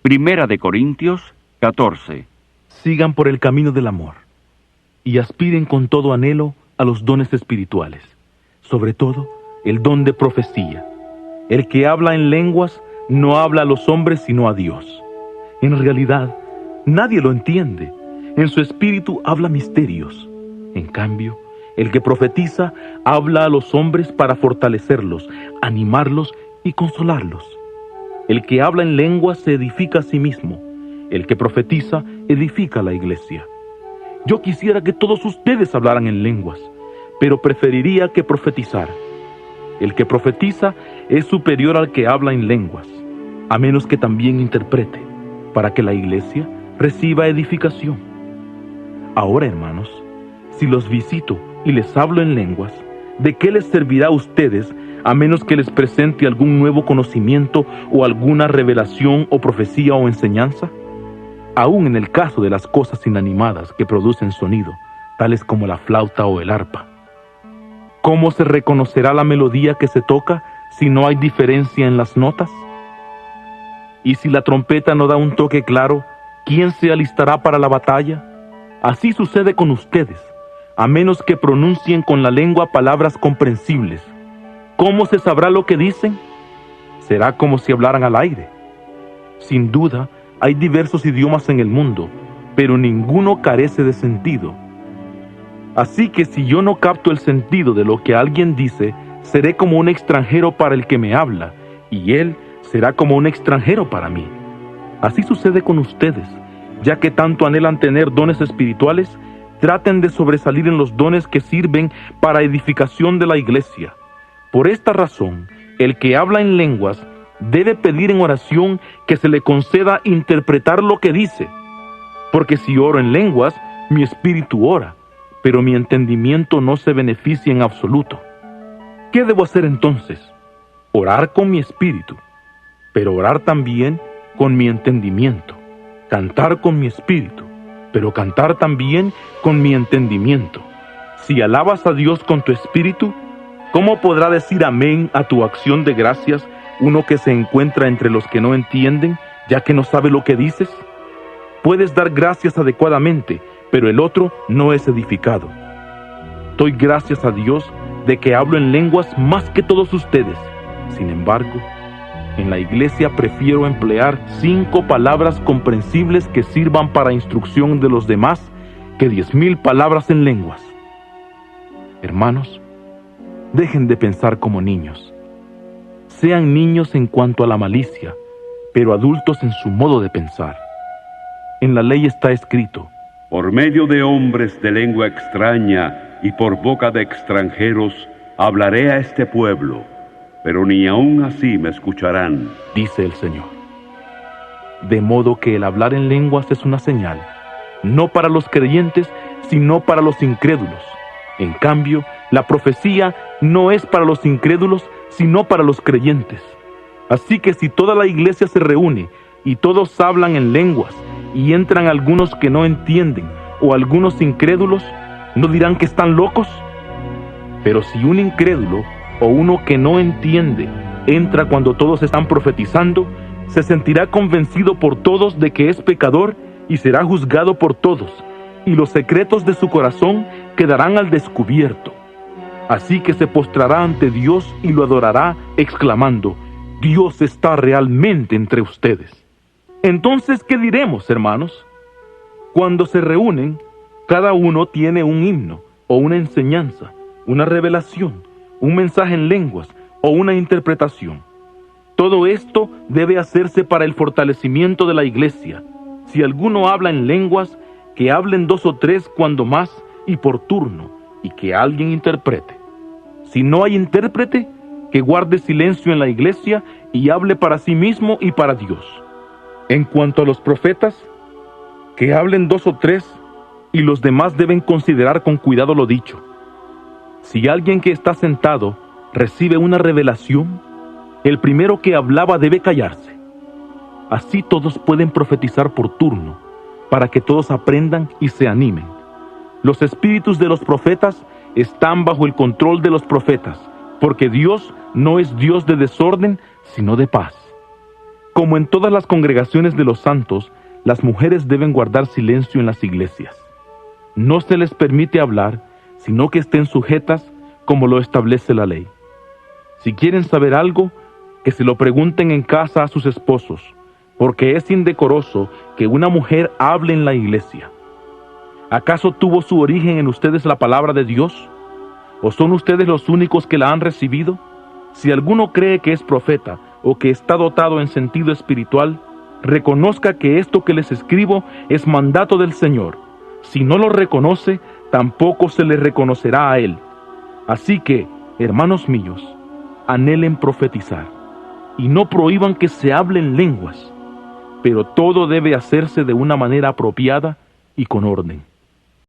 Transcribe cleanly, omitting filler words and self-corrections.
Primera de Corintios 14. Sigan por el camino del amor y aspiren con todo anhelo a los dones espirituales, sobre todo el don de profecía. El que habla en lenguas no habla a los hombres sino a Dios. En realidad, nadie lo entiende. En su espíritu habla misterios. En cambio, el que profetiza habla a los hombres para fortalecerlos, animarlos y consolarlos. El que habla en lenguas se edifica a sí mismo. El que profetiza edifica a la iglesia. Yo quisiera que todos ustedes hablaran en lenguas, pero preferiría que profetizara. El que profetiza es superior al que habla en lenguas, a menos que también interprete, para que la iglesia reciba edificación. Ahora, hermanos, si los visito y les hablo en lenguas, ¿de qué les servirá a ustedes a menos que les presente algún nuevo conocimiento o alguna revelación o profecía o enseñanza? Aún en el caso de las cosas inanimadas que producen sonido, tales como la flauta o el arpa, ¿cómo se reconocerá la melodía que se toca si no hay diferencia en las notas? Y si la trompeta no da un toque claro, ¿quién se alistará para la batalla? Así sucede con ustedes, a menos que pronuncien con la lengua palabras comprensibles. ¿Cómo se sabrá lo que dicen? Será como si hablaran al aire. Sin duda, hay diversos idiomas en el mundo, pero ninguno carece de sentido. Así que si yo no capto el sentido de lo que alguien dice, seré como un extranjero para el que me habla, y él será como un extranjero para mí. Así sucede con ustedes, ya que tanto anhelan tener dones espirituales, traten de sobresalir en los dones que sirven para edificación de la iglesia. Por esta razón, el que habla en lenguas debe pedir en oración que se le conceda interpretar lo que dice, porque si oro en lenguas, mi espíritu ora, pero mi entendimiento no se beneficia en absoluto. ¿Qué debo hacer entonces? Orar con mi espíritu, pero orar también con mi entendimiento. Cantar con mi espíritu, pero cantar también con mi entendimiento. Si alabas a Dios con tu espíritu, ¿cómo podrá decir amén a tu acción de gracias uno que se encuentra entre los que no entienden, ya que no sabe lo que dices? Puedes dar gracias adecuadamente, pero el otro no es edificado. Doy gracias a Dios de que hablo en lenguas más que todos ustedes. Sin embargo, en la iglesia prefiero emplear 5 palabras comprensibles que sirvan para instrucción de los demás que 10,000 palabras en lenguas. Hermanos, dejen de pensar como niños. Sean niños en cuanto a la malicia, pero adultos en su modo de pensar. En la ley está escrito: por medio de hombres de lengua extraña y por boca de extranjeros hablaré a este pueblo, pero ni aun así me escucharán, dice el Señor. De modo que el hablar en lenguas es una señal, no para los creyentes, sino para los incrédulos. En cambio, la profecía no es para los incrédulos, sino para los creyentes. Así que si toda la iglesia se reúne y todos hablan en lenguas, y entran algunos que no entienden o algunos incrédulos, ¿no dirán que están locos? Pero si un incrédulo o uno que no entiende entra cuando todos están profetizando, se sentirá convencido por todos de que es pecador y será juzgado por todos, y los secretos de su corazón quedarán al descubierto. Así que se postrará ante Dios y lo adorará, exclamando: Dios está realmente entre ustedes. Entonces, ¿qué diremos, hermanos? Cuando se reúnen, cada uno tiene un himno, o una enseñanza, una revelación, un mensaje en lenguas, o una interpretación. Todo esto debe hacerse para el fortalecimiento de la iglesia. Si alguno habla en lenguas, que hablen 2 o 3 cuando más, y por turno, y que alguien interprete. Si no hay intérprete, que guarde silencio en la iglesia y hable para sí mismo y para Dios. En cuanto a los profetas, que hablen 2 o 3, y los demás deben considerar con cuidado lo dicho. Si alguien que está sentado recibe una revelación, el primero que hablaba debe callarse. Así todos pueden profetizar por turno, para que todos aprendan y se animen. Los espíritus de los profetas están bajo el control de los profetas, porque Dios no es Dios de desorden, sino de paz. como en todas las congregaciones de los santos, las mujeres deben guardar silencio en las iglesias. No se les permite hablar, sino que estén sujetas como lo establece la ley. Si quieren saber algo, que se lo pregunten en casa a sus esposos, porque es indecoroso que una mujer hable en la iglesia. ¿Acaso tuvo su origen en ustedes la palabra de Dios? ¿O son ustedes los únicos que la han recibido? Si alguno cree que es profeta o que está dotado en sentido espiritual, reconozca que esto que les escribo es mandato del Señor. Si no lo reconoce, tampoco se le reconocerá a él. Así que, hermanos míos, anhelen profetizar, y no prohíban que se hablen lenguas, pero todo debe hacerse de una manera apropiada y con orden.